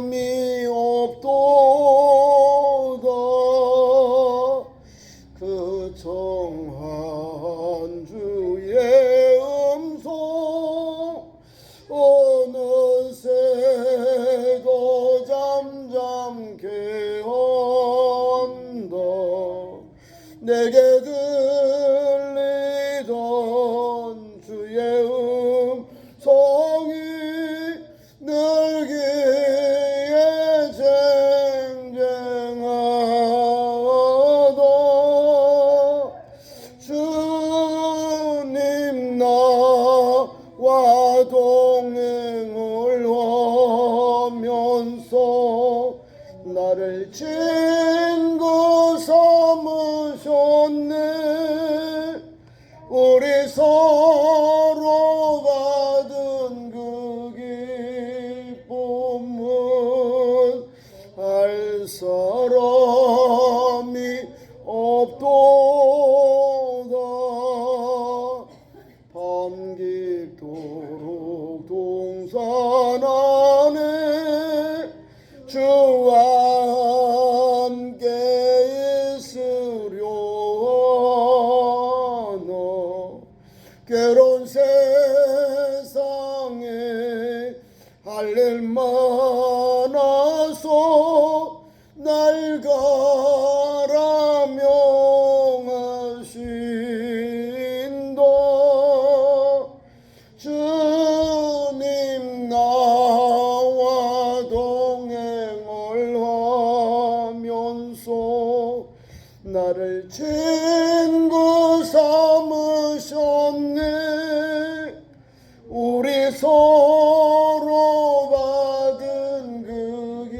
미 없도다. 그 정한 주의 음성 어느새도 잠잠케 한다. 내게 들리던 주의 음성이 늘 귀에 쟁쟁하다. 주님 나와 동행을 하면서 나를 친구 삼으셨네. 우리 서로 받은 그 기쁨은 알 사람이 없도다. 밤 깊도록 동산 안에 주와 함께 있으려 하나. 괴로운 세상에 할 일 많아서 날 가라 명하신다. 주님 나와 동행을 하면서 나를 친구 삼으셨네. 우리 서로 받은 그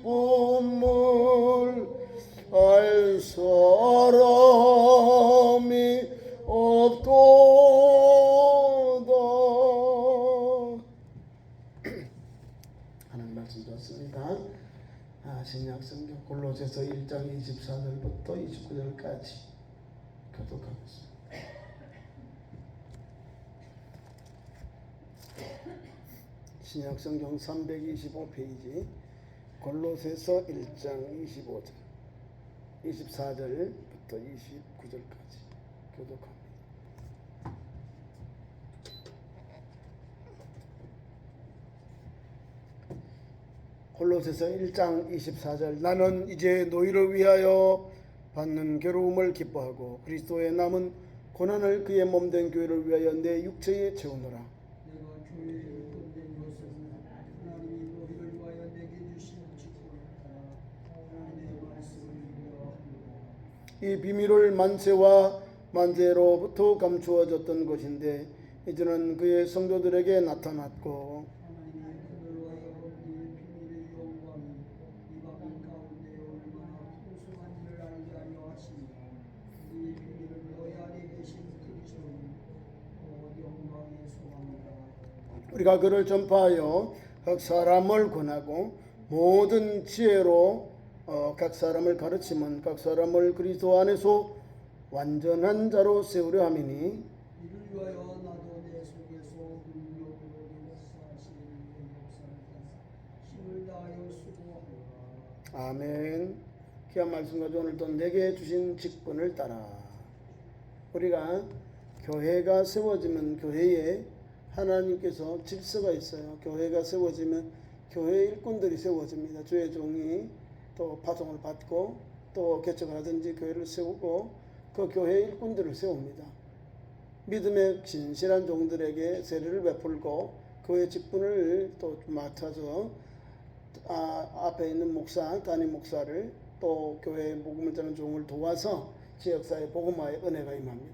기쁨을 알 사람이 없도다. 하는 말씀 좋습니다. 신약성경 골로새서 1장 24절부터 29절까지 교독하겠습니다. 신약성경 325페이지 골로새서 1장 25절 24절부터 29절까지 교독합니다. 골로새서 1장 24절 나는 이제 너희를 위하여 받는 괴로움을 기뻐하고 그리스도의 남은 고난을 그의 몸된 교회를 위하여 내 육체에 채우노라. 내가 교회에 본된 것은 하나님이 너희를 위하여 내게 주신 직분이라. 하나님의 말씀을 믿으라 합니다. 이 비밀을 만세와 만세로부터 감추어졌던 것인데 이제는 그의 성도들에게 나타났고 하나님이 그들 위하여 이 비밀의 영광이 이방인 가운데 얼마나 풍성한지를 알게 하려 하십니다. 이 비밀은 너희 안에 계신 그리스도인 곧 영광의 소망이라. 우리가 그를 전파하여 각 사람을 권하고 모든 지혜로 각 사람을 가르치면 각 사람을 그리스도 안에서 완전한 자로 세우려 함이니 이를 위하여 나도 내 속에서 능력으로 역사하시는 역사를 따라 힘을 다하여 수고하노라. 아멘. 귀한 말씀 가지고 오늘도 내게 주신 직분을 따라 우리가 교회가 세워지면 교회에 하나님께서 질서가 있어요. 교회가 세워지면 교회 일꾼들이 세워집니다. 주의 종이 또 파송을 받고 또 개척을 하든지 교회를 세우고 그 교회 일꾼들을 세웁니다. 믿음의 진실한 종들에게 세례를 베풀고 교회 직분을 또 맡아서 앞에 있는 목사, 담임 목사를 또 교회에 복음을 전하는 종을 도와서 지역사회 복음화의 은혜가 임합니다.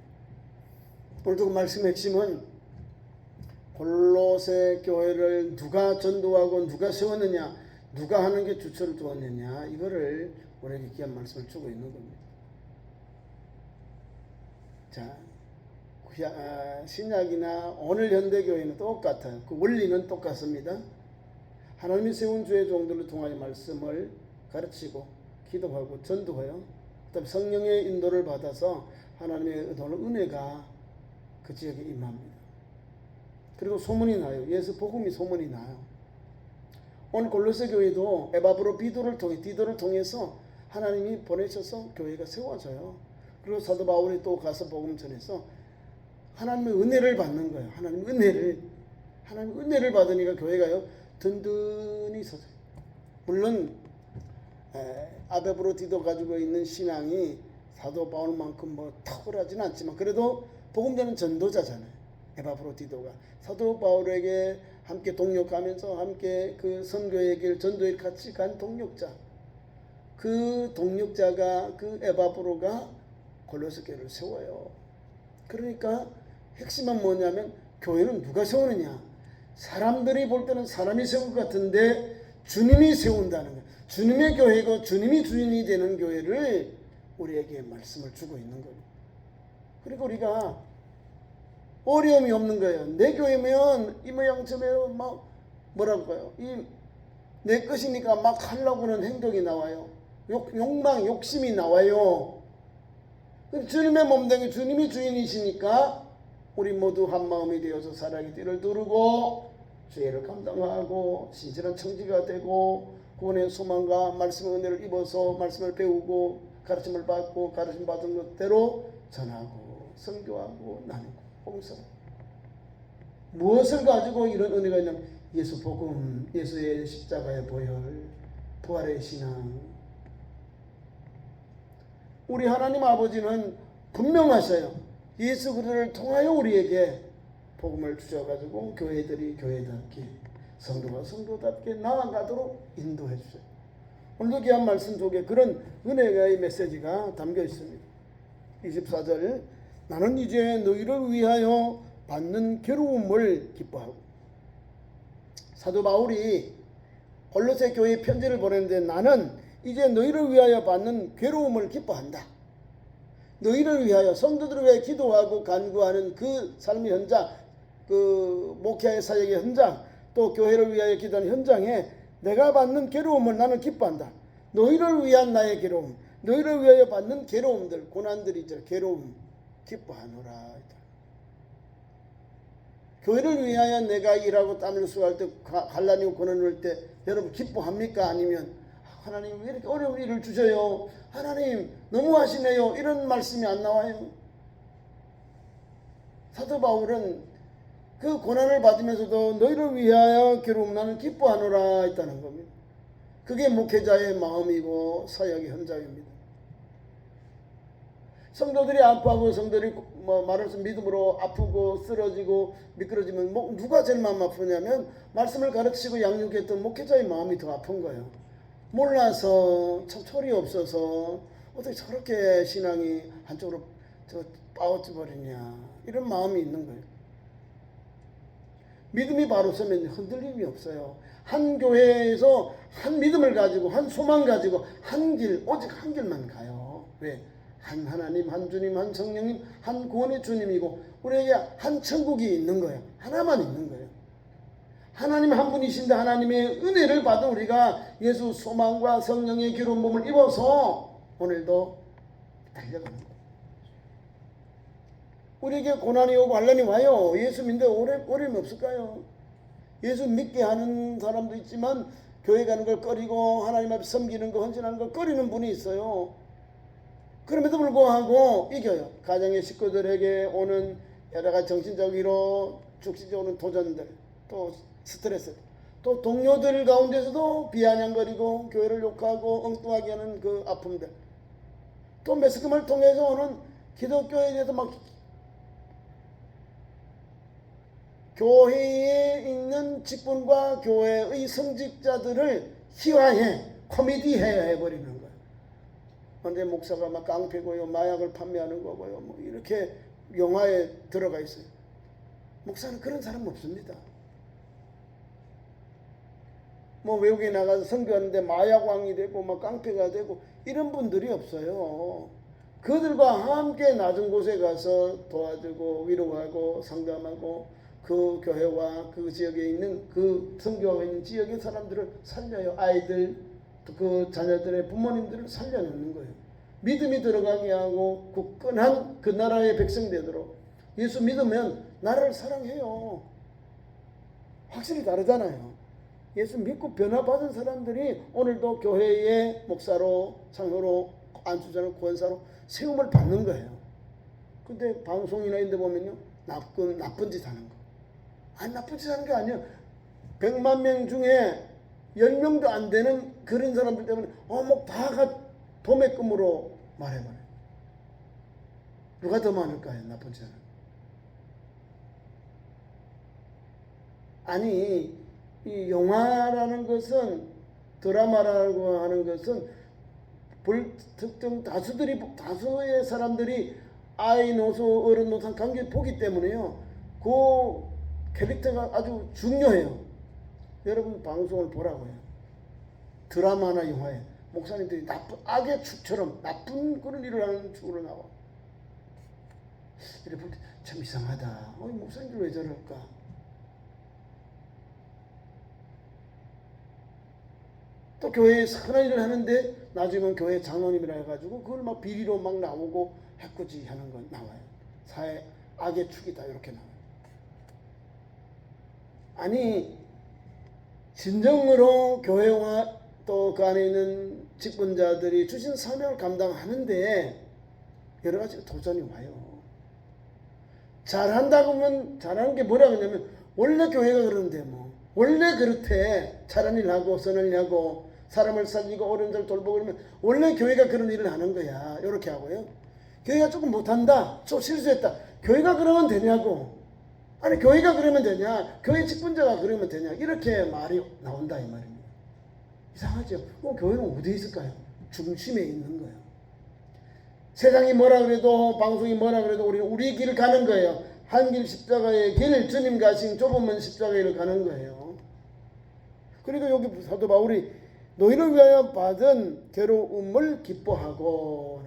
오늘도 그 말씀의 핵심은 골로새 교회를 누가 전도하고 누가 세웠느냐, 누가 하는 게 주체를 두었느냐, 이거를 우리에게 귀한 말씀을 주고 있는 겁니다. 자, 신약이나 오늘 현대교회는 똑같아요. 그 원리는 똑같습니다. 하나님이 세운 주의 종들을 통하여 말씀을 가르치고 기도하고 전도하여 그다음에 성령의 인도를 받아서 하나님의 은혜가 그 지역에 임합니다. 그리고 소문이 나요. 예수 복음이 소문이 나요. 오늘 골로새 교회도 에바브로 디도를 통해서 하나님이 보내셔서 교회가 세워져요. 그리고 사도 바울이 또 가서 복음 전해서 하나님의 은혜를 받는 거예요. 하나님의 은혜를 받으니까 교회가요 든든히 서져요. 물론 아베브로디도 가지고 있는 신앙이 사도 바울만큼 뭐 탁월하지는 않지만 그래도 복음 전하는 전도자잖아요. 에바브로디도가 사도 바울에게 함께 동역하면서 함께 그 선교의 길, 전도의 길 같이 간 동역자. 그 동역자가 그 에바브로가 골로새 교회를 세워요. 그러니까 핵심은 뭐냐면 교회는 누가 세우느냐? 사람들이 볼 때는 사람이 세울 것 같은데 주님이 세운다는 거예요. 주님의 교회고 주님이 주인이 되는 교회를 우리에게 말씀을 주고 있는 거예요. 그리고 우리가 어려움이 없는 거예요. 내 교회면 이 모양 저 모양 막 뭐랄까요? 내 것이니까 막 하려고 하는 행동이 나와요. 욕망, 욕심이 나와요. 주님의 몸된 주님이 주인이시니까 우리 모두 한 마음이 되어서 사랑의 띠를 두르고 죄를 감당하고 신실한 청지가 되고 구원의 소망과 말씀의 은혜를 입어서 말씀을 배우고 가르침을 받고 가르침 받은 것대로 전하고 선교하고 나누고 봉사하고. 무엇을 가지고 이런 은혜가 있냐면 예수 복음, 예수의 십자가의 보혈, 부활의 신앙. 우리 하나님 아버지는 분명하셔요. 예수 그리스도를 통하여 우리에게 복음을 주셔가지고 교회들이 교회답게 성도가 성도답게 나아가도록 인도해 주셔요. 오늘도 귀한 말씀 속에 그런 은혜의 메시지가 담겨 있습니다. 24절 나는 이제 너희를 위하여 받는 괴로움을 기뻐하고. 사도 바울이 골로새 교회에 편지를 보냈는데 나는 이제 너희를 위하여 받는 괴로움을 기뻐한다. 너희를 위하여 성도들을 위해 기도하고 간구하는 그 삶의 현장, 그 목회의 사역의 현장, 또 교회를 위하여 기도하는 현장에 내가 받는 괴로움을 나는 기뻐한다. 너희를 위한 나의 괴로움, 너희를 위하여 받는 괴로움들, 고난들이 있잖아. 괴로움 기뻐하노라. 교회를 위하여 내가 일하고 땀을 수고할 때 갈라니고 고난을 때 여러분 기뻐합니까? 아니면 하나님 왜 이렇게 어려운 일을 주셔요? 하나님 너무하시네요. 이런 말씀이 안 나와요. 사도 바울은 그 고난을 받으면서도 너희를 위하여 괴로움 나는 기뻐하노라 했다는 겁니다. 그게 목회자의 마음이고 사역의 현장입니다. 성도들이 아파하고 성도들이 말해서 믿음으로 아프고 쓰러지고 미끄러지면 누가 제일 마음 아프냐면 말씀을 가르치고 양육했던 목회자의 마음이 더 아픈 거예요. 몰라서 참 철이 없어서 어떻게 저렇게 신앙이 한쪽으로 빠져 버리냐 이런 마음이 있는 거예요. 믿음이 바로 서면 흔들림이 없어요. 한 교회에서 한 믿음을 가지고 한 소망 가지고 한 길 오직 한 길만 가요. 왜? 한 하나님, 한 주님, 한 성령님, 한 구원의 주님이고 우리에게 한 천국이 있는 거예요. 하나만 있는 거예요. 하나님 한 분이신데 하나님의 은혜를 받은 우리가 예수 소망과 성령의 기름 부음을 입어서 오늘도 달려가는 거예요. 우리에게 고난이 오고 환난이 와요. 예수 믿는데 어려움이 없을까요? 예수 믿게 하는 사람도 있지만 교회 가는 걸 꺼리고 하나님 앞에 섬기는 거 헌신하는 걸 꺼리는 분이 있어요. 그럼에도 불구하고 이겨요. 가정의 식구들에게 오는 여러 가지 정신적 위로, 죽시적 오는 도전들, 또 스트레스, 또 동료들 가운데서도 비아냥거리고 교회를 욕하고 엉뚱하게 하는 그 아픔들, 또 매스컴을 통해서 오는 기독교에 대해서 막 교회에 있는 직분과 교회의 성직자들을 희화해, 코미디해 버리는 거예요. 근데 목사가 막 깡패고요, 마약을 판매하는 거고요, 뭐 이렇게 영화에 들어가 있어요. 목사는 그런 사람 없습니다. 뭐 외국에 나가서 선교하는데 마약왕이 되고 막 깡패가 되고 이런 분들이 없어요. 그들과 함께 낮은 곳에 가서 도와주고 위로하고 상담하고 그 교회와 그 지역에 있는 그 선교하고 있는 지역의 사람들을 살려요. 아이들, 그 자녀들의 부모님들을 살려놓는 거예요. 믿음이 들어가게 하고 굳건한 그 나라의 백성 되도록. 예수 믿으면 나라를 사랑해요. 확실히 다르잖아요. 예수 믿고 변화받은 사람들이 오늘도 교회의 목사로, 장로로, 안수자로, 권사로 세움을 받는 거예요. 근데 방송이나 이런 데 보면요, 나쁜 짓 하는 거. 아니, 나쁜 짓 하는 게 아니야. 100만 명 중에 10명도 안 되는 그런 사람들 때문에 뭐 다가 도매금으로 말해버려요. 누가 더 많을까요? 나쁜 짓 하는 거. 아니, 이 영화라는 것은, 드라마라고 하는 것은 특정 다수의 사람들이 아이 노소, 어른 노소 관계를 보기 때문에요. 그 캐릭터가 아주 중요해요. 여러분 방송을 보라고요. 드라마나 영화에 목사님들이 악의 축처럼 나쁜 그런 일을 하는 축으로 나와. 이래 볼 때 참 이상하다. 목사님들 왜 저럴까? 또 교회에 선한 일을 하는데 나중에 교회 장로님이라 해가지고 그걸 막 비리로 막 나오고 해코지 하는 건 나와요. 사회 악의 축이다 이렇게 나와요. 아니, 진정으로 교회와 또 그 안에 있는 직분자들이 주신 사명을 감당하는데 여러 가지 도전이 와요. 잘한다고 하면 잘하는 게 뭐라고 하냐면 원래 교회가 그러는데 뭐 원래 그렇대. 잘한 일 하고 선한 일 하고 사람을 살리고 어려운 자를 돌보고 그러면 원래 교회가 그런 일을 하는 거야. 이렇게 하고요. 교회가 조금 못한다. 좀 실수했다. 교회가 그러면 되냐고. 아니, 교회가 그러면 되냐? 교회 직분자가 그러면 되냐? 이렇게 말이 나온다 이 말입니다. 이상하죠? 교회는 어디에 있을까요? 중심에 있는 거예요. 세상이 뭐라 그래도 방송이 뭐라 그래도 우리는 우리 길을 가는 거예요. 한 길 십자가의 길, 주님 가신 좁은 십자가의 길을 가는 거예요. 그러니까 여기 사도 바울이 너희를 위하여 받은 괴로움을 기뻐하고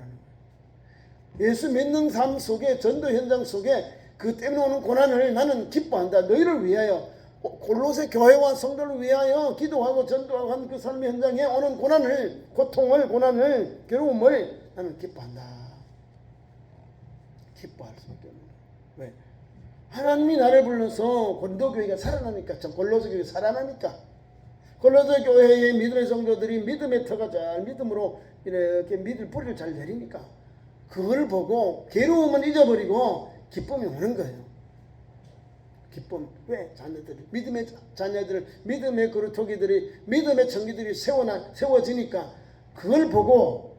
예수 믿는 삶 속에 전도 현장 속에 그 때문에 오는 고난을 나는 기뻐한다. 너희를 위하여 골로새 교회와 성도를 위하여 기도하고 전도하고 한 그 삶의 현장에 오는 고난을 고통을 고난을 괴로움을 나는 기뻐한다. 기뻐할 수밖에 없는 거야. 왜? 하나님이 나를 불러서 고린도교회가 살아나니까 골로새 교회가 살아나니까 골로새 교회의 믿음의 성도들이 믿음의 터가 잘 믿음으로 이렇게 믿을 뿌리를 잘 내리니까 그걸 보고 괴로움은 잊어버리고 기쁨이 오는 거예요. 기쁨. 왜? 자녀들이 믿음의 자녀들, 믿음의 그루터기들이 믿음의 청기들이 세워지니까 그걸 보고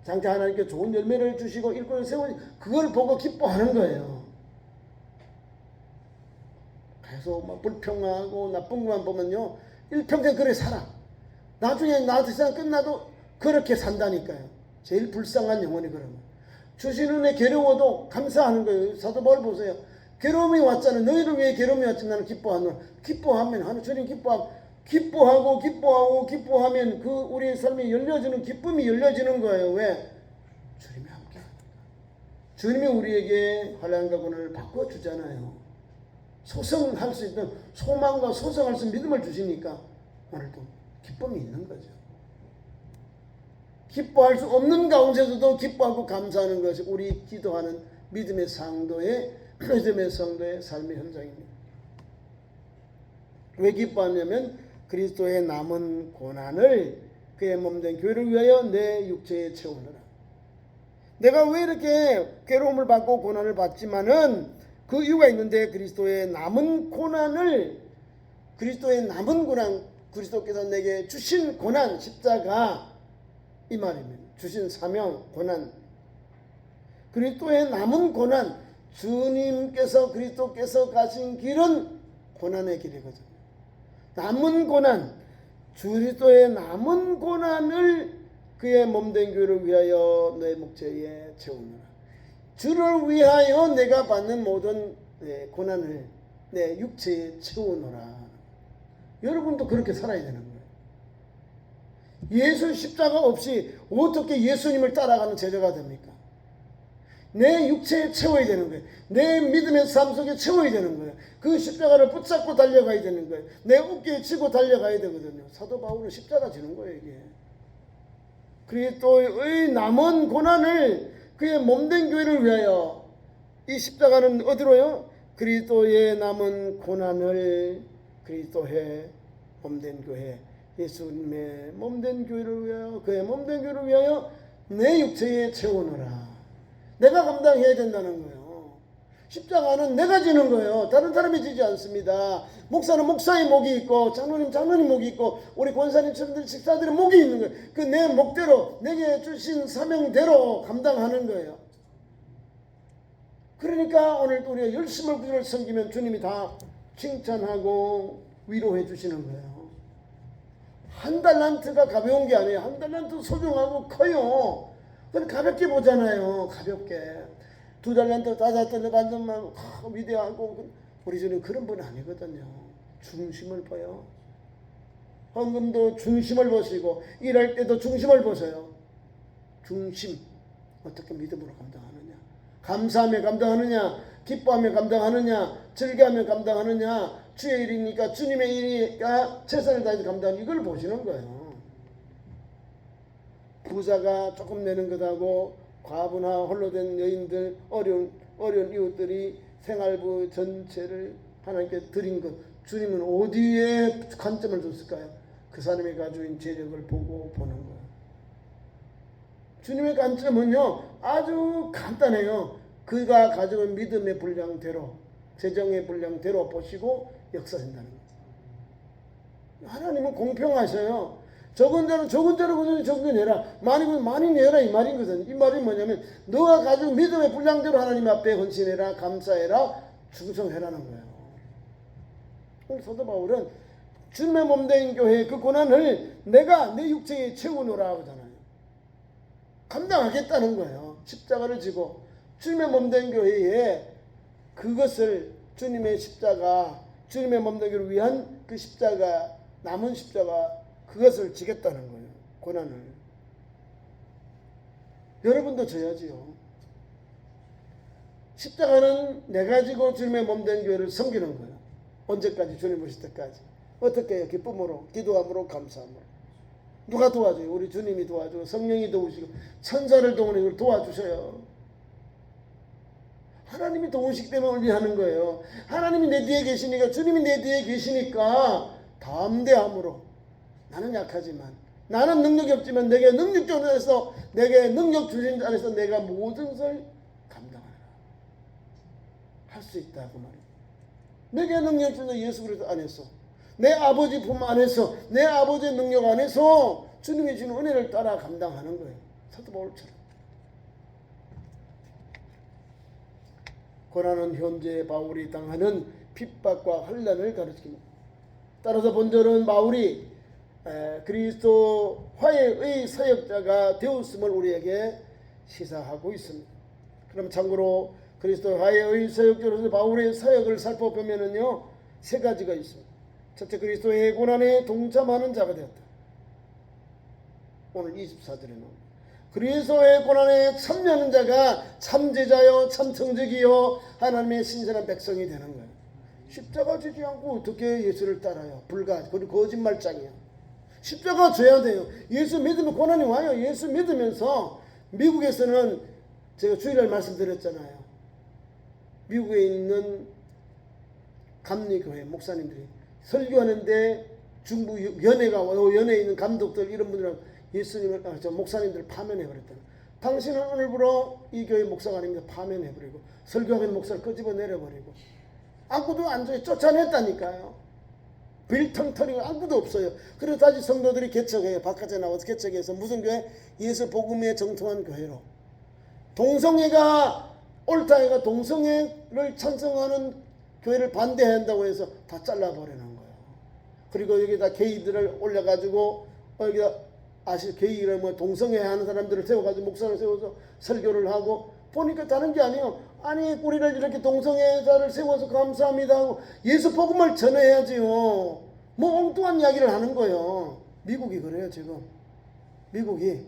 장차 하나님께 좋은 열매를 주시고 일꾼을 그걸 보고 기뻐하는 거예요. 계속 막 불평하고 나쁜 것만 보면요, 일평생 그래 살아. 나중에 나 세상 끝나도 그렇게 산다니까요. 제일 불쌍한 영혼이 그러면. 주신 은혜 괴로워도 감사하는 거예요. 사도 바울 보세요. 괴로움이 왔잖아요. 너희를 위해 괴로움이 왔지 나는 기뻐하노라. 기뻐하면 하는 주님 기뻐하면 그 우리의 삶이 열려지는 기쁨이 열려지는 거예요. 왜? 주님이 함께 하니까. 주님이 우리에게 환난과 고난을 바꿔주잖아요. 소성할 수 있는 소망과 소성할 수 있는 믿음을 주시니까 오늘도 기쁨이 있는 거죠. 기뻐할 수 없는 가운데서도 기뻐하고 감사하는 것이 우리 기도하는 믿음의 성도의 삶의 현장입니다. 왜 기뻐하냐면 그리스도의 남은 고난을 그의 몸된 교회를 위하여 내 육체에 채우느라. 내가 왜 이렇게 괴로움을 받고 고난을 받지만은 그 이유가 있는데 그리스도의 남은 고난, 그리스도께서 내게 주신 고난, 십자가 이 말입니다. 주신 사명, 고난. 그리스도의 남은 고난, 그리스도께서 가신 길은 고난의 길이거든요. 남은 고난, 그리스도의 남은 고난을 그의 몸된 교회를 위하여 내 목재에 채우느라. 주를 위하여 내가 받는 모든 고난을 내 육체에 채우노라. 여러분도 그렇게 살아야 되는 거예요. 예수 십자가 없이 어떻게 예수님을 따라가는 제자가 됩니까? 내 육체에 채워야 되는 거예요. 내 믿음의 삶 속에 채워야 되는 거예요. 그 십자가를 붙잡고 달려가야 되는 거예요. 내 어깨에 지고 달려가야 되거든요. 사도 바울은 십자가 지는 거예요, 이게. 그리스도의 남은 고난을 그의 몸된 교회를 위하여, 이 십자가는 어디로요? 그리스도의 남은 고난을 그리스도의 몸된 교회, 예수님의 몸된 교회를 위하여, 그의 몸된 교회를 위하여 내 육체에 채우노라. 내가 감당해야 된다는 거예요. 십자가는 내가 지는 거예요. 다른 사람이 지지 않습니다. 목사는 목사의 목이 있고, 장로님 장로님 목이 있고, 우리 권사님 집사들의 목이 있는 거예요. 그 내 목대로, 내게 주신 사명대로 감당하는 거예요. 그러니까 오늘 우리가 열심히 주를 섬기면 주님이 다 칭찬하고 위로해 주시는 거예요. 한 달란트가 가벼운 게 아니에요. 한 달란트 소중하고 커요. 그건 가볍게 보잖아요. 가볍게. 2달란트, 5달란트 받으면 위대하고, 우리 주님 그런 분 아니거든요. 중심을 봐요. 헌금도 중심을 보시고, 일할 때도 중심을 보세요. 중심. 어떻게 믿음으로 감당하느냐, 감사하며 감당하느냐, 기뻐하며 감당하느냐, 즐거워하며 감당하느냐, 주의 일이니까, 주님의 일이니까 최선을 다해서 감당하는, 이걸 보시는 거예요. 부자가 조금 내는 것하고 과부나 홀로 된 여인들, 어려운 이웃들이 생활부 전체를 하나님께 드린 것, 주님은 어디에 관점을 뒀을까요? 그 사람이 가지고 있는 재력을 보고 보는 거예요. 주님의 관점은요 아주 간단해요. 그가 가지고 있는 믿음의 분량대로, 재정의 분량대로 보시고 역사한다는 거예요. 하나님은 공평하셔요. 적은 자는 적은 자로 적은 내라, 많이 많이 내라, 이 말이거든. 이 말이 뭐냐면 너가 가지고 믿음의 분량대로 하나님 앞에 헌신해라, 감사해라, 충성해라는 거예요. 오늘 사도 바울은 주님의 몸된 교회의 그 고난을 내가 내 육체에 채우노라 하잖아요. 감당하겠다는 거예요. 십자가를 지고 주님의 몸된 교회에 그것을, 주님의 십자가, 주님의 몸된 교회를 위한 그 십자가, 남은 십자가, 그것을 지겠다는 거예요. 고난을. 여러분도 져야지요. 십자가는 내가 지고 주님의 몸된 교회를 섬기는 거예요. 언제까지? 주님 오실 때까지. 어떻게 해요? 기쁨으로, 기도함으로, 감사함으로. 누가 도와줘요? 우리 주님이 도와주고, 성령이 도우시고, 천사를 동원해 이걸 도와주셔요. 하나님이 도우시기 때문에 우리하는 거예요. 하나님이 내 뒤에 계시니까, 주님이 내 뒤에 계시니까 담대함으로, 나는 약하지만, 나는 능력이 없지만 내게 능력 주신 안에서, 내게 능력 주신 안에서 내가 모든 것을 감당하라, 할 수 있다고 말이에요. 내게 능력 주신 예수 그리스도 안에서, 내 아버지 품 안에서, 내 아버지의 능력 안에서 주님이 주는 은혜를 따라 감당하는 거예요. 사도 바울처럼. 고난은 현재 바울이 당하는 핍박과 환난을 가르칩니다. 따라서 본절은 바울이 그리스도 화해의 사역자가 되었음을 우리에게 시사하고 있습니다. 그럼 참고로 그리스도 화해의 사역자로서 바울의 사역을 살펴보면요 3가지가 있습니다. 첫째, 그리스도의 고난에 동참하는 자가 되었다. 오늘 24절에 나옵니다. 그리스도의 고난에 참여하는 자가 참제자요 참청직이요 하나님의 신선한 백성이 되는 거예요. 십자가 지지 않고 어떻게 예수를 따라요? 불가, 그리고 거짓말장이야. 십자가 져야 돼요. 예수 믿으면 고난이 와요. 예수 믿으면서 미국에서는 제가 주일날 말씀드렸잖아요. 미국에 있는 감리교회 목사님들이 설교하는데 중부 연회가 와요. 연회에 있는 감독들 이런 분들은 예수님을 목사님들을 파면해버렸다. 당신은 오늘부로 이 교회 목사가 아닙니다. 파면해버리고 설교하는 목사를 끄집어 내려버리고 아무도 안 줘요. 쫓아냈다니까요. 빌텅텅이고 아무도 없어요. 그래서 다시 성도들이 개척해요. 바깥에 나와서 개척해서 무슨 교회? 예수 복음에 정통한 교회로. 동성애가 옳다해가 동성애를 찬성하는 교회를 반대한다고 해서 다 잘라버리는 거예요. 그리고 여기다 게이들을 올려가지고 여기다 게이를 뭐 동성애 하는 사람들을 세워가지고 목사를 세워서 설교를 하고 보니까 다른 게 아니에요. 아니 우리를 이렇게 동성애자를 세워서 감사합니다 하고 예수 복음을 전해야지요. 뭐 엉뚱한 이야기를 하는 거예요. 미국이 그래요 지금. 미국이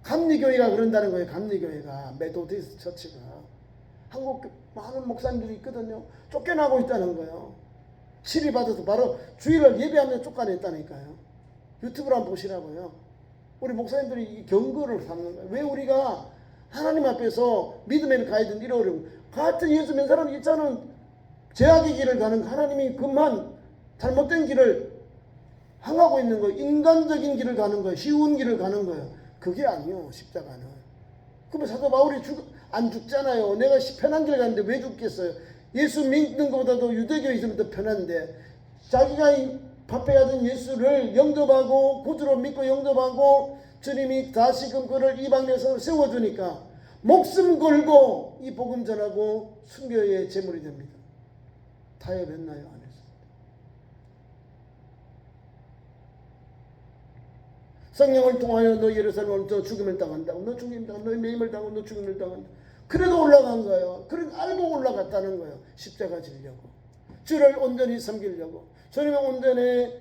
감리교회가 그런다는 거예요. 감리교회가 메토디스트 처치가 한국 많은 목사님들이 있거든요. 쫓겨나고 있다는 거예요. 시리받아서 바로 주일을 예배하면 쫓아냈다니까요. 유튜브로 한번 보시라고요. 우리 목사님들이 경고를 하는 거예요. 왜 우리가 하나님 앞에서 믿음에 가야 되는 이런 어려움. 같은 예수 믿는 사람이 있잖아. 죄악의 길을 가는 하나님이 그만 잘못된 길을 향하고 있는 거예요. 인간적인 길을 가는 거예요. 쉬운 길을 가는 거예요. 그게 아니요, 십자가는. 그러면 사도 바울이 안 죽잖아요. 내가 편한 길 가는데 왜 죽겠어요? 예수 믿는 것보다도 유대교에 있으면 더 편한데, 자기가 밥해하던 예수를 영접하고 구주로 믿고 영접하고 주님이 다시금 그를 이방에서 세워주니까 목숨 걸고 이 복음 전하고 순교의 제물이 됩니다. 타협했나요? 안 했습니다. 성령을 통하여 너 예루살렘을 너 죽임을 당한다고, 너 죽임을 당한다, 너 매임을 당하고 너 죽임을 당한다. 그래도 올라간 거예요. 그래도 알고 올라갔다는 거예요. 십자가 지려고, 주를 온전히 섬기려고, 주님의 온전히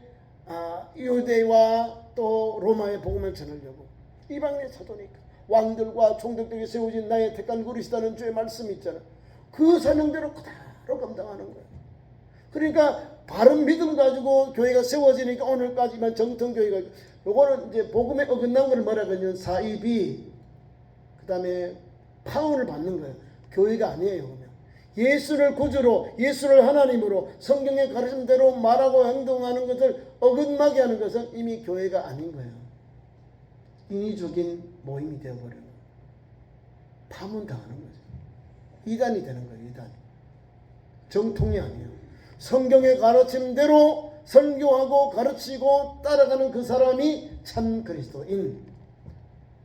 유대와 또 로마의 복음을 전하려고. 이방인의 사도니까 왕들과 총독들에게 세워진 나의 택한 그릇이라는 주의 말씀이 있잖아. 그 사명대로 그대로 감당하는 거예요. 그러니까 바른 믿음 가지고 교회가 세워지니까 오늘까지만 정통교회가, 요거는 이제 복음에 어긋난 걸 뭐라 그러냐면 사이비, 그 다음에 파운을 받는 거예요. 교회가 아니에요. 그러면 예수를 구주로, 예수를 하나님으로 성경의 가르침대로 말하고 행동하는 것을 어긋나게 하는 것은 이미 교회가 아닌 거예요. 인위적인 모임이 되어버리는 거예요. 파문당하는 거죠. 이단이 되는 거예요. 이단. 정통이 아니에요. 성경의 가르침대로 설교하고 가르치고 따라가는 그 사람이 참 그리스도인.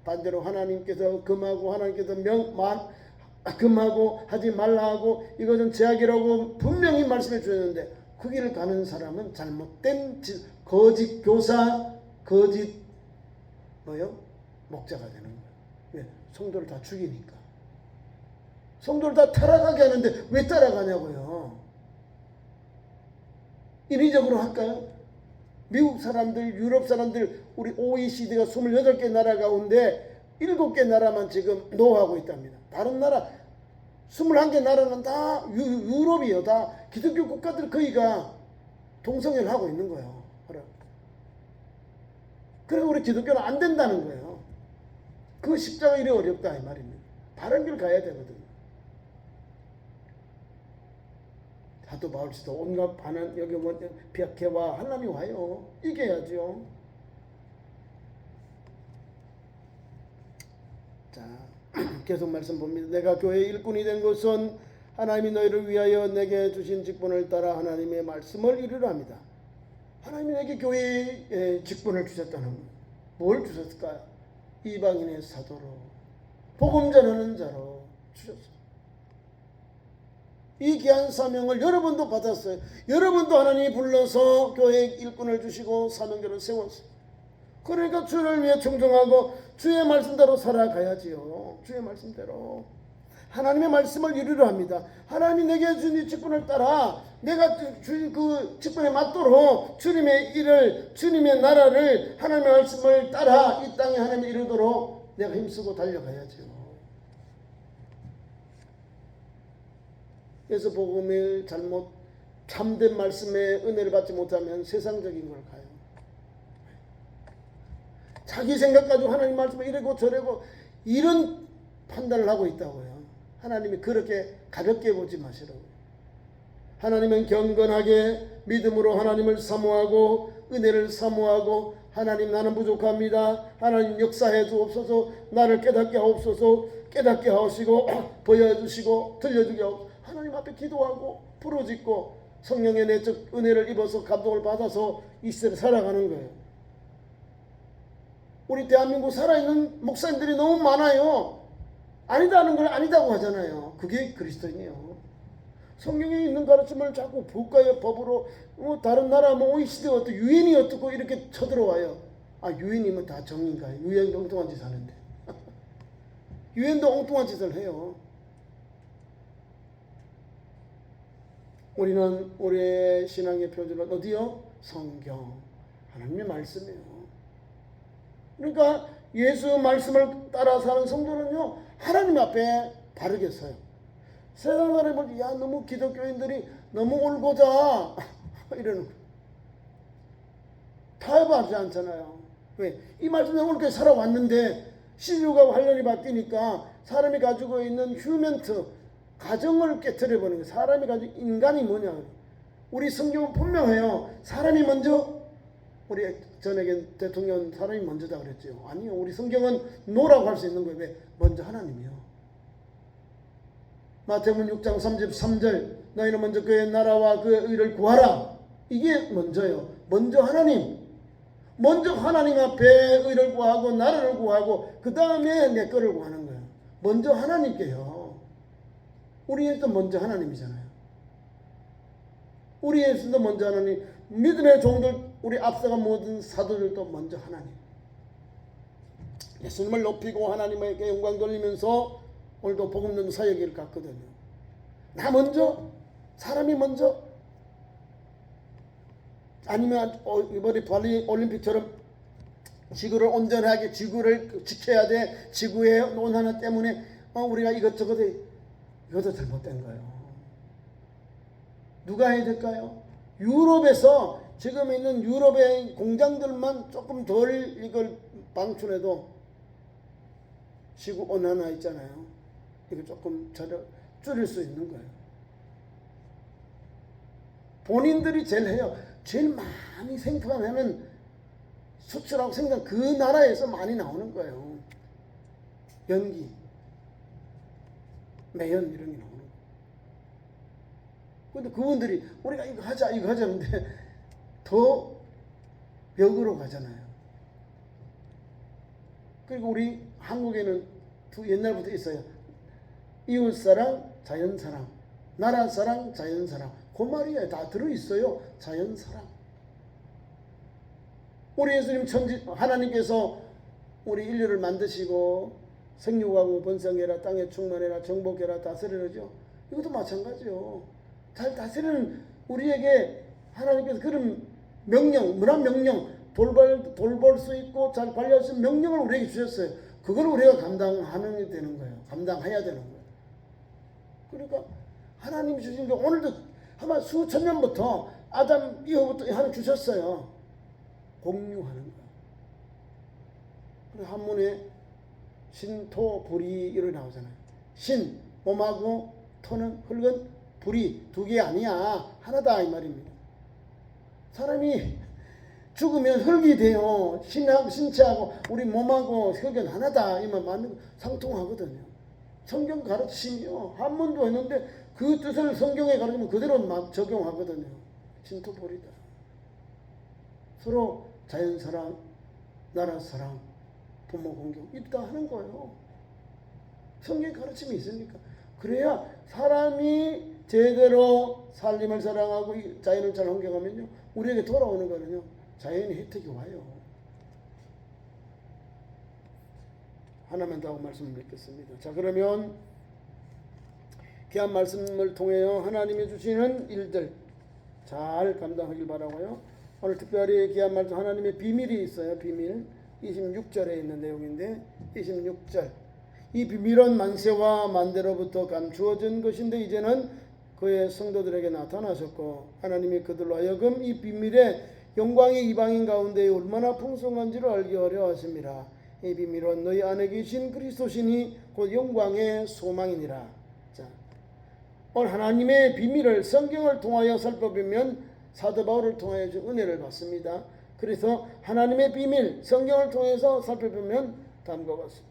반대로 하나님께서 금하고 하나님께서 금하고 하지 말라 하고 이것은 제약이라고 분명히 말씀해 주셨는데, 그 길을 가는 사람은 잘못된 거짓 교사, 거짓 목자가 되는 거예요. 왜? 성도를 다 죽이니까. 성도를 다 타락하게 하는데 왜 따라가냐고요. 인위적으로 할까요? 미국 사람들, 유럽 사람들, 우리 OECD가 28개 나라 가운데 7개 나라만 지금 노하고 있답니다. 다른 나라 21개 나라는 다 유럽이요. 다 기독교 국가들 거의가 동성애를 하고 있는 거예요. 그래서 우리 기독교는 안 된다는 거예요. 그 십자가 일이 어렵다 이 말입니다. 바른 길 가야 되거든요. 사도 바울 씨도 온갖 반은 여기 비약해와 하나님이 와요. 이겨야죠. 자, 계속 말씀 봅니다. 내가 교회의 일꾼이 된 것은 하나님이 너희를 위하여 내게 주신 직분을 따라 하나님의 말씀을 이루려 합니다. 하나님이 내게 교회의 직분을 주셨다는 거예요. 뭘 주셨을까요? 이방인의 사도로, 복음 전하는 자로 주셨어요. 이 귀한 사명을 여러분도 받았어요. 여러분도 하나님이 불러서 교회 일꾼을 주시고 사명자를 세웠어요. 그러니까 주를 위해 충성하고 주의 말씀대로 살아가야지요. 주의 말씀대로 하나님의 말씀을 이루려 합니다. 하나님이 내게 주신 이 직분을 따라 내가 주신 그 직분에 맞도록 주님의 일을, 주님의 나라를, 하나님의 말씀을 따라 이 땅에 하나님이 이루도록 내가 힘쓰고 달려가야죠. 그래서 복음을 잘못 참된 말씀에 은혜를 받지 못하면 세상적인 걸 가요. 자기 생각 가지고 하나님 말씀을 이래고 저래고 이런 판단을 하고 있다고요. 하나님이 그렇게 가볍게 보지 마시라고. 하나님은 경건하게 믿음으로 하나님을 사모하고 은혜를 사모하고, 하나님 나는 부족합니다. 하나님 역사해 주옵소서. 나를 깨닫게 하옵소서. 깨닫게 하시고 보여주시고 들려주게 하옵소서. 하나님 앞에 기도하고 부르짖고 성령의 내적 은혜를 입어서 감동을 받아서 이 시대를 살아가는 거예요. 우리 대한민국 살아있는 목사님들이 너무 많아요. 아니다는 걸 아니다고 하잖아요. 그게 그리스도인이에요. 성경에 있는 가르침을 자꾸 국가의 법으로 다른 나라 OECD 어떻고 유엔이 어떻고 이렇게 쳐들어와요. 유엔이면 다 정인가요? 유엔도 엉뚱한 짓 하는데. 유엔도 엉뚱한 짓을 해요. 우리는 우리의 신앙의 표준은 어디요? 성경, 하나님의 말씀이에요. 그러니까 예수 말씀을 따라 사는 성도는요, 하나님 앞에 바르게 서요. 세상 사람은 야 너무 기독교인들이 너무 올고자 이러는 거예요. 타협하지 않잖아요. 왜? 이 말씀에 옳게 살아왔는데 시류가 활력이 바뀌니까 사람이 가지고 있는 휴먼트, 가정을 깨트려버리는 거예요. 사람이 가지고 인간이 뭐냐. 우리 성경은 분명해요. 사람이 먼저, 우리 전에 대통령 사람이 먼저다 그랬죠. 아니요. 우리 성경은 노라고 할 수 있는 거예요. 왜? 먼저 하나님이요. 마태복음 6장 33절 너희는 먼저 그의 나라와 그의 의를 구하라. 이게 먼저요. 먼저 하나님. 먼저 하나님 앞에 의를 구하고 나라를 구하고 그 다음에 내 거를 구하는 거예요. 먼저 하나님께요. 우리 예수도 먼저 하나님이잖아요. 우리 예수도 먼저 하나님. 믿음의 종들 우리 앞서간 모든 사도들도 먼저 하나님. 예수님을 높이고 하나님에게 영광 돌리면서 오늘도 복음 전도 사역을 갔거든요. 나 먼저? 사람이 먼저? 아니면 이번에 발리 올림픽처럼 지구를 온전하게 지구를 지켜야 돼. 지구의 온난화 때문에 우리가 이것도 잘못된 거예요. 누가 해야 될까요? 유럽에서 지금 있는 유럽의 공장들만 조금 덜 이걸 방출해도 지구 온난화 있잖아요. 이거 조금 줄일 수 있는 거예요. 본인들이 제일 해요. 제일 많이 생산하면 수출하고 생산 그 나라에서 많이 나오는 거예요. 연기, 매연 이런 게 나오는 거예요. 근데 그분들이 우리가 이거 하자 하는데 더 벽으로 가잖아요. 그리고 우리 한국에는 옛날부터 있어요. 이웃사랑, 자연사랑, 나라사랑, 자연사랑. 그 말이에요. 다 들어있어요. 자연사랑. 우리 예수님 하나님께서 우리 인류를 만드시고 생육하고 번성해라, 땅에 충만해라, 정복해라, 다스리라죠. 이것도 마찬가지요. 잘 다스리는 우리에게 하나님께서 그런 명령, 문화 명령, 돌볼 수 있고 잘 관리할 수 있는 명령을 우리에게 주셨어요. 그걸 우리가 감당하는 게 되는 거예요. 감당해야 되는 거예요. 그러니까 하나님이 주신 게 오늘도 아마 수천 년부터 아담 이후부터 하나님 주셨어요. 공유하는 거예요. 그래서 한문에 신토 불이 이렇게 나오잖아요. 신, 몸하고 토는 흙은 불이 두 개 아니야. 하나다 이 말입니다. 사람이 죽으면 흙이 돼요. 신체하고 우리 몸하고 흙은 하나다. 이만 맞는 상통하거든요. 성경 가르치시며 한문도 했는데 그 뜻을 성경에 가르치면 그대로 막 적용하거든요. 신토불이다. 서로 자연사랑, 나라사랑, 부모 공경 이다 하는 거예요. 성경 가르침이 있으니까. 그래야 사람이 제대로 살림을 사랑하고 자연을 잘 환경하면요 우리에게 돌아오는 거는요 자연의 혜택이 와요. 하나만 더 하고 말씀을 맺겠습니다. 자, 그러면 귀한 말씀을 통해요 하나님이 주시는 일들 잘 감당하길 바라고요. 오늘 특별히 귀한 말씀 하나님의 비밀이 있어요. 비밀 26절에 있는 내용인데 26절 이 비밀은 만세와 만대로부터 감추어진 것인데 이제는 그의 성도들에게 나타나셨고 하나님이 그들로 하여금 이 비밀의 영광이 이방인 가운데 얼마나 풍성한지를 알게 하려 하십니다. 이 비밀은 너희 안에 계신 그리스도시니 곧 영광의 소망이니라. 자, 오늘 하나님의 비밀을 성경을 통하여 살펴보면 사도 바울을 통하여 준 은혜를 받습니다. 그래서 하나님의 비밀 성경을 통해서 살펴보면 다음과 같습니다.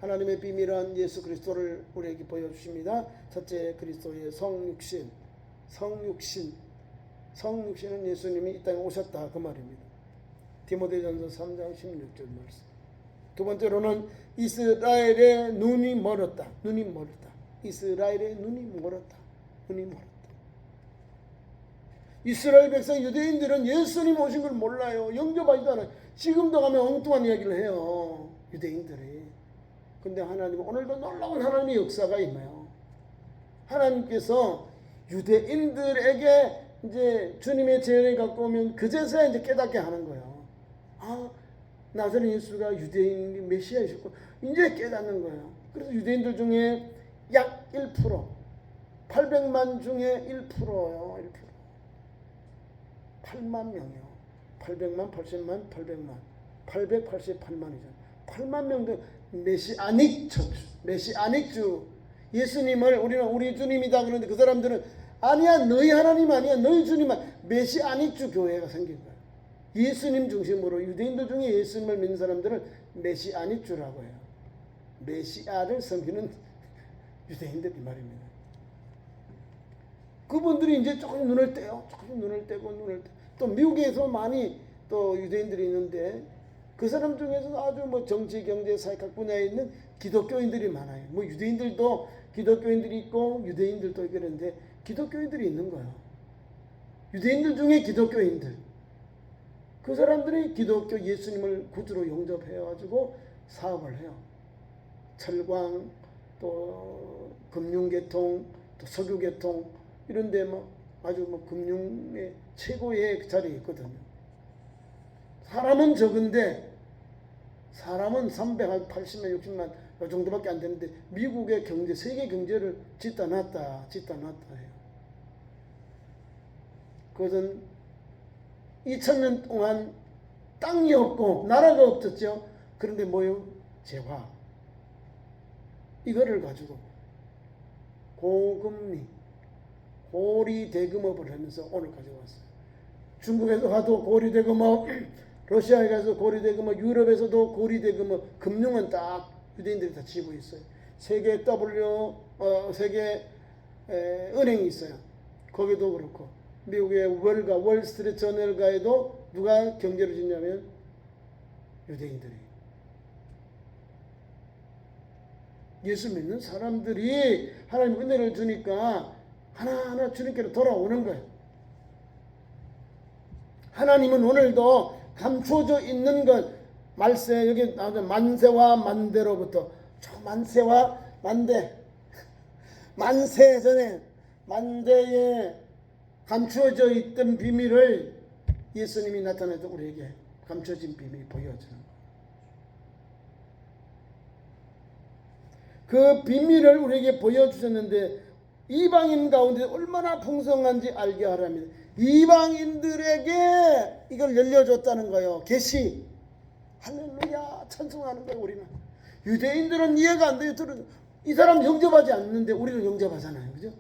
하나님의 비밀은 예수 그리스도를 우리에게 보여주십니다. 첫째 그리스도의 성육신. 성육신은 예수님이 이 땅에 오셨다 그 말입니다. 디모데전서 3장 16절 말씀. 두 번째로는 이스라엘의 눈이 멀었다. 이스라엘의 눈이 멀었다. 이스라엘 백성 유대인들은 예수님 오신 걸 몰라요. 영접하지도 않아요. 지금도 가면 엉뚱한 이야기를 해요. 유대인들이. 근데 하나님은 오늘도 놀라운 하나님의 역사가 임해요. 하나님께서 유대인들에게 이제 주님의 재현을 갖고 오면 그제서야 이제 깨닫게 하는 거예요. 아, 나사렛 예수가 유대인 메시아이셨고 이제 깨닫는 거예요. 그래서 유대인들 중에 약 1%, 800만 중에 1%요. 8만 명이요. 800만, 80만, 800만, 888만이죠. 8만 명도 메시아닉 주. 예수님을 우리는 우리 주님이다 그러는데 그 사람들은 아니야, 너희 하나님 아니야, 너희 주님 아니야. 메시아닉주 교회가 생긴 거예요. 예수님 중심으로 유대인들 중에 예수님을 믿는 사람들은 메시아닉주라고 해요. 메시아를 섬기는 유대인들 이 말입니다. 그분들이 이제 조금 눈을 떼요. 조금 눈을 떼고 눈을 떼. 또 미국에서 많이 또 유대인들이 있는데 그 사람 중에서도 아주 뭐 정치, 경제, 사회학 분야에 있는 기독교인들이 많아요. 뭐 유대인들도 기독교인들이 있고 유대인들도 있고 그런데 기독교인들이 있는 거예요. 유대인들 중에 기독교인들. 그 사람들이 기독교 예수님을 구주로 영접해가지고 사업을 해요. 철광, 또 금융계통, 또 석유계통 이런데 뭐 아주 뭐 금융의 최고의 자리에 있거든요. 사람은 적은데 사람은 380만 60만 이 정도밖에 안 되는데 미국의 경제, 세계 경제를 짓다 놨다 해요. 그것은 2000년 동안 땅이 없고 나라가 없었죠. 그런데 뭐요? 재화. 이거를 가지고 고금리, 고리 대금업을 하면서 오늘 가져왔어요. 중국에서 가도 고리 대금업, 러시아에 가서 고리 대금업, 유럽에서도 고리 대금업, 금융은 딱 유대인들이 다 쥐고 있어요. 세계 세계 은행이 있어요. 거기도 그렇고 미국의 월스트리트 저널가에도 누가 경제를 짓냐면 유대인들이. 예수 믿는 사람들이 하나님 은혜를 주니까 하나하나 주님께로 돌아오는 거예요. 하나님은 오늘도 감추어져 있는 것, 말세, 여기 나오죠. 만세와 만대로부터, 저 만세와 만세 전에, 만대에 감추어져 있던 비밀을 예수님이 나타내서 우리에게 감춰진 비밀이 보여주는 거예요. 그 비밀을 우리에게 보여주셨는데 이방인 가운데 얼마나 풍성한지 알게 하라면 이방인들에게 이걸 열려줬다는 거예요. 계시. 할렐루야 찬송하는 거예요. 우리는 유대인들은 이해가 안 돼요. 이 사람 영접하지 않는데 우리는 영접하잖아요. 그죠?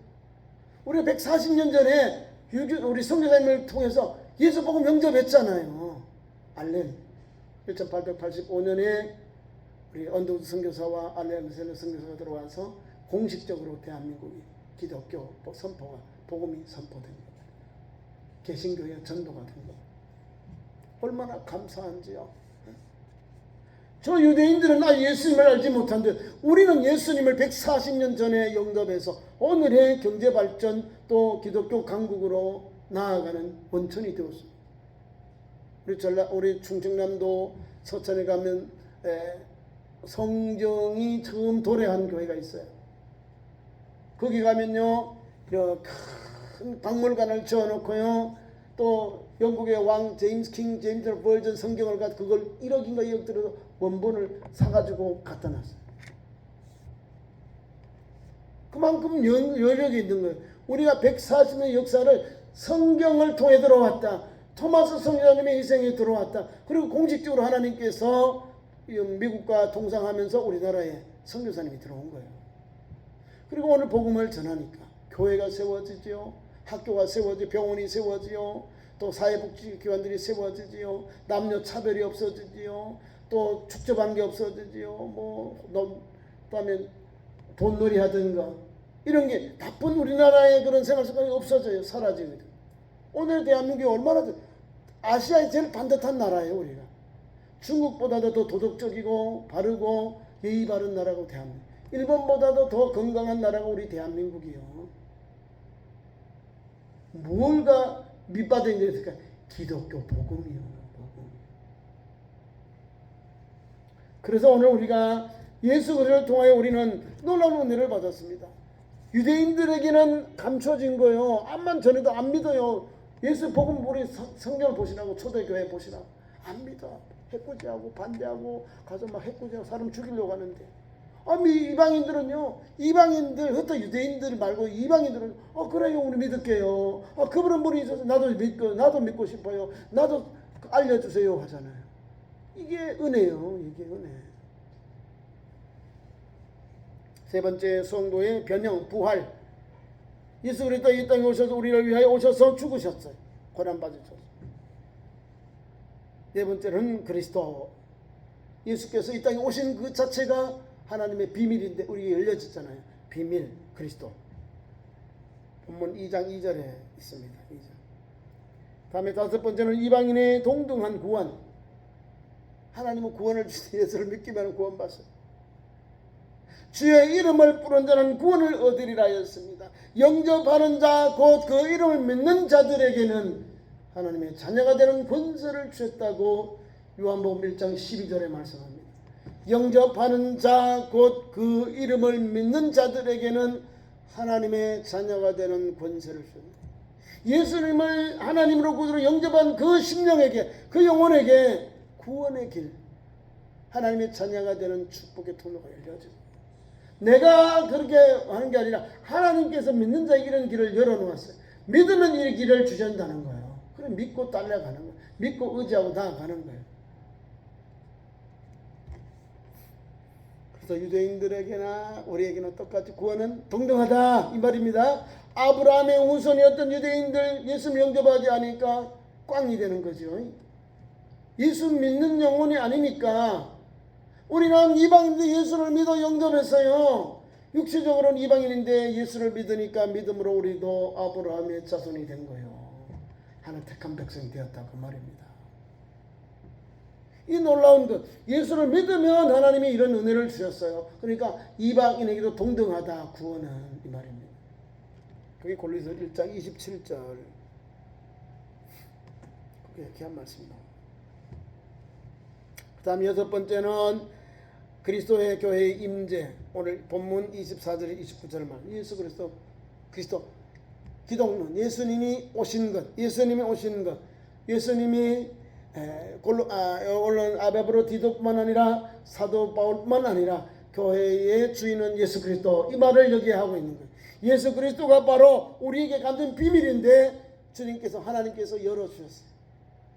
우리가 140년 전에 우리 선교사님을 통해서 예수 복음 영접했잖아요. 알렌 1885년에 우리 언더우드 선교사와 알렌 선교사가 들어와서 공식적으로 대한민국이 기독교 복음이 선포된 겁니다. 개신교의 전도가 된 겁니다. 얼마나 감사한지요. 저 유대인들은 예수님을 알지 못한데 우리는 예수님을 140년 전에 영접해서 오늘의 경제발전 또 기독교 강국으로 나아가는 원천이 되었습니다. 우리 충청남도 서천에 가면 성경이 처음 도래한 교회가 있어요. 거기 가면요 큰 박물관을 지어놓고요 또 영국의 왕 제임스 버전 성경을 갖고 그걸 1억인가 2억 들여서 원본을 사가지고 갖다 놨어요. 그만큼 여력이 있는 거예요. 우리가 140년의 역사를 성경을 통해 들어왔다. 토마스 선교사님의 희생에 들어왔다. 그리고 공식적으로 하나님께서 미국과 동상하면서 우리나라에 선교사님이 들어온 거예요. 그리고 오늘 복음을 전하니까 교회가 세워지지요. 학교가 세워지고 병원이 세워지요. 또 사회복지기관들이 세워지지요. 남녀 차별이 없어지지요. 또 축적한 게 없어지지요. 그다음에 돈놀이 하든가 이런 게 나쁜 우리나라의 그런 생활 습관이 없어져요. 사라지거든. 오늘 대한민국이 얼마나 아시아의 제일 반듯한 나라예요. 우리가 중국보다도 더 도덕적이고 바르고 예의 바른 나라고 대한민국. 일본보다도 더 건강한 나라가 우리 대한민국이요. 뭘가 밑바닥에 있을까? 기독교 복음이요. 복음. 그래서 오늘 우리가 예수 그리스도를 통하여 우리는 놀라운 은혜를 받았습니다. 유대인들에게는 감춰진 거예요. 암만 전해도 안 믿어요. 예수 복음 우리 성경을 보시라고 초대교회 보시라고 안 믿어. 해코지하고 반대하고 가서 막 해코지하고 사람 죽이려고 하는데 이방인들은요 이방인들 흩어 유대인들 말고 이방인들은 그래요 우리 믿을게요. 그분은 분이 있어서 나도 믿고 싶어요. 나도 알려주세요 하잖아요. 이게 은혜요. 이게 은혜. 세 번째 성도의 변형 부활. 예수 그리스도 이 땅에 오셔서 우리를 위하여 오셔서 죽으셨어요. 고난 받으셨어요. 네 번째는 그리스도. 예수께서 이 땅에 오신 그 자체가 하나님의 비밀인데 우리에게 열려졌잖아요. 비밀 그리스도. 본문 2장 2절에 있습니다. 2절. 다음에 다섯 번째는 이방인의 동등한 구원. 하나님은 구원을 주신 예수를 믿기만 구원받았어요. 주의 이름을 부른 자는 구원을 얻으리라 하였습니다. 영접하는 자 곧 그 이름을 믿는 자들에게는 하나님의 자녀가 되는 권세를 주셨다고 요한복음 1장 12절에 말씀합니다. 영접하는 자 곧 그 이름을 믿는 자들에게는 하나님의 자녀가 되는 권세를 주셨습니다. 예수님을 하나님으로 구주로 영접한 그 심령에게, 그 영혼에게 구원의 길, 하나님의 자녀가 되는 축복의 통로가 열려졌습니다. 내가 그렇게 하는 게 아니라 하나님께서 믿는 자에게 이런 길을 열어놓았어요. 믿으면 이 길을 주신다는 거예요. 그럼 믿고 따라가는 거예요. 믿고 의지하고 나아가는 거예요. 그래서 유대인들에게나 우리에게는 똑같이 구원은 동등하다 이 말입니다. 아브라함의 후손이었던 유대인들 예수 영접하지 않으니까 꽝이 되는 거죠. 예수 믿는 영혼이 아니니까. 우리는 이방인인데 예수를 믿어 영접했어요. 육체적으로는 이방인인데 예수를 믿으니까 믿음으로 우리도 아브라함의 자손이 된 거예요. 하나님 택한 백성이 되었다 그 말입니다. 이 놀라운 것, 예수를 믿으면 하나님이 이런 은혜를 주셨어요. 그러니까 이방인에게도 동등하다 구원은 이 말입니다. 그게 골로새 1장 27절 그게 귀한 말씀입니다. 그 다음 여섯 번째는 그리스도의 교회의 임재. 오늘 본문 24절 29절 말 예수 그리스도 기독론 예수님이 오신 것, 예수님이 물론 아베브로 디도뿐만 아니라 사도 바울뿐만 아니라 교회의 주인은 예수 그리스도 이 말을 여기에 하고 있는 거예요. 예수 그리스도가 바로 우리에게 감춘 비밀인데 주님께서 하나님께서 열어주셨어요.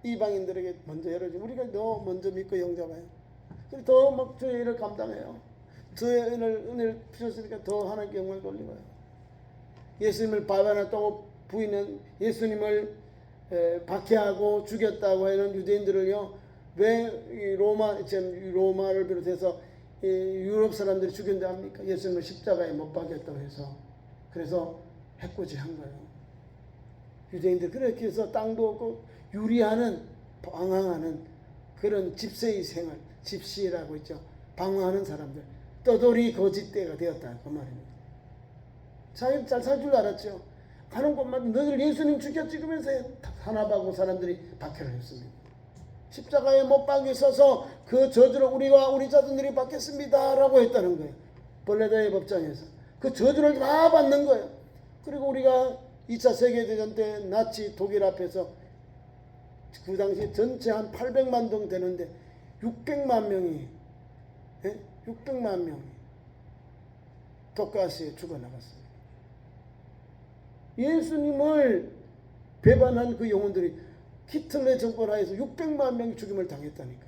이방인들에게 먼저 열어주고 우리가 더 먼저 믿고 영접해요. 그래서 더 막 주의 일을 감당해요. 주의 은혜를 주셨으니까 더 하나님께 영광을 돌리고요. 예수님을 발견했다고 부인은 예수님을 박해하고 죽였다고 하는 유대인들을요, 왜 로마를 비롯해서 유럽 사람들이 죽였는데 합니까? 예수님을 십자가에 못 박였다고 해서. 그래서 해코지한 거예요. 유대인들 그렇게 해서 땅도 없고 유리하는 방황하는 그런 집세의 생활, 집시라고 있죠. 방황하는 사람들, 떠돌이 거짓대가 되었다 그 말입니다. 자기는 잘 살 줄 알았죠. 가는 곳마다 너희들 예수님 죽여 찍으면서 탄압하고 사람들이 박해를 했습니다. 십자가에 못 박혀 서서 그 저주를 우리와 우리 자손들이 받겠습니다 라고 했다는 거예요. 벌레다의 법정에서 그 저주를 다 받는 거예요. 그리고 우리가 2차 세계대전 때 나치 독일 앞에서 그 당시 전체 한 800만 동 되는데 600만 명이 600만 명이 독가스에 죽어나갔습니다. 예수님을 배반한 그 영혼들이 히틀러 정권 하에서 600만 명이 죽임을 당했다니까.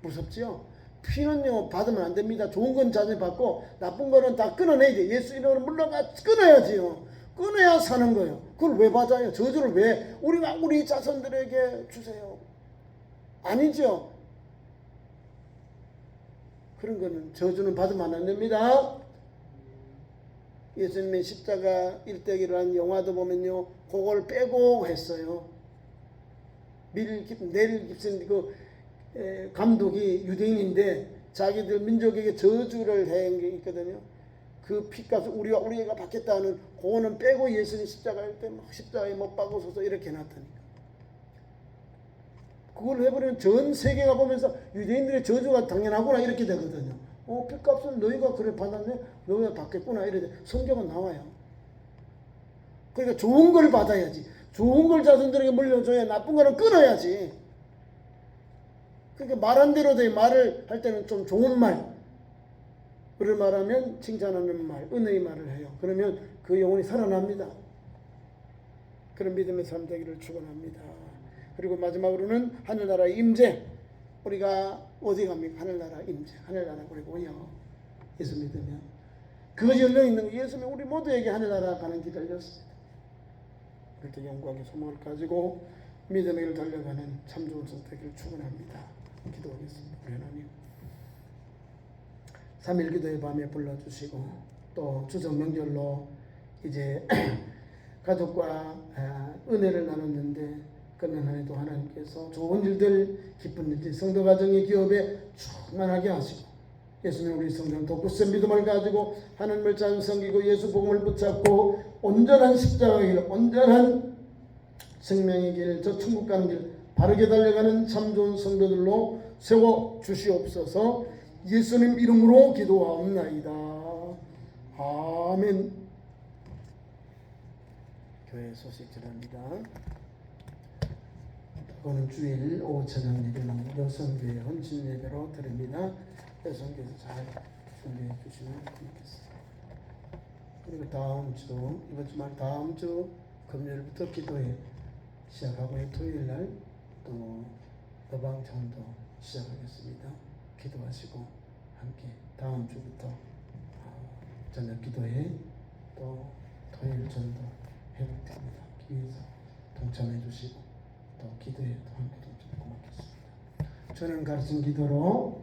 무섭죠? 피는요 받으면 안 됩니다. 좋은 건 자주 받고 나쁜 거는 다 끊어내야 돼. 예수 이름으로 물러가 끊어야지요. 끊어야 사는 거예요. 그걸 왜 받아요? 저주를 왜 우리가 우리 자손들에게 주세요? 아니죠. 그런 거는 저주는 받으면 안 됩니다. 예수님의 십자가 일대기라는 영화도 보면요, 그걸 빼고 했어요. 넬 깁슨 그 감독이 유대인인데 자기들 민족에게 저주를 한 게 있거든요. 그 피값을 우리가 받겠다는 그거는 빼고 예수님 십자가일 때 십자가에 못 박아서서 이렇게 해놨다니까. 그걸 해버리면 전 세계가 보면서 유대인들의 저주가 당연하구나 이렇게 되거든요. 피값은 너희가 그래 받았네, 너희가 받겠구나 이렇게 성경은 나와요. 그러니까 좋은 걸 받아야지. 좋은 걸 자손들에게 물려줘야 나쁜 거는 끊어야지. 그러니까 말한 대로 돼. 말을 할 때는 좀 좋은 말을 말하면 칭찬하는 말, 은혜의 말을 해요. 그러면 그 영혼이 살아납니다. 그런 믿음의 삶 되기를 축원합니다. 그리고 마지막으로는 하늘나라의 임재. 우리가 어디 갑니까? 하늘나라 임재. 하늘나라 우리가 오요. 예수 믿으면 그것이 열려있는 거 예수님이 우리 모두에게 하늘나라 가는 길을 열렸습니다. 그때 영광의 소망을 가지고 믿음의 길 달려가는 참 좋은 선택을 축원합니다. 기도하겠습니다. 우리 하나님 3일 기도의 밤에 불러주시고 또 추석 명절로 이제 가족과 은혜를 나눴는데 끝난 한 해도 하나님께서 좋은 일들 기쁜 일들 성도 가정의 기업에 충만하게 하시고 예수님 우리 성령 독구센 믿음을 가지고 하나님을 잘 섬기고 예수 복음을 붙잡고 온전한 십자가의 길 온전한 생명의 길 저 천국 가는 길 바르게 달려가는 참 좋은 성도들로 세워 주시옵소서. 예수님 이름으로 기도하옵나이다. 아멘. 교회 소식 전합니다. 오늘 주일 오후 저녁 예배는 여성교회 헌신 예배로 드립니다. 여성교회에서 잘 준비해 주시면 좋겠습니다. 그리고 다음 주 이번 주말 다음 주 금요일부터 기도회 시작하고 토요일 날 또 여방전도 시작하겠습니다. 기도하시고 함께 다음 주부터 저녁 기도회 또 토요일 전도 회복됩니다. 위해서 동참해 주시고 또 기도에 또 함께 동참해 고맙겠습니다. 저는 가르친 기도로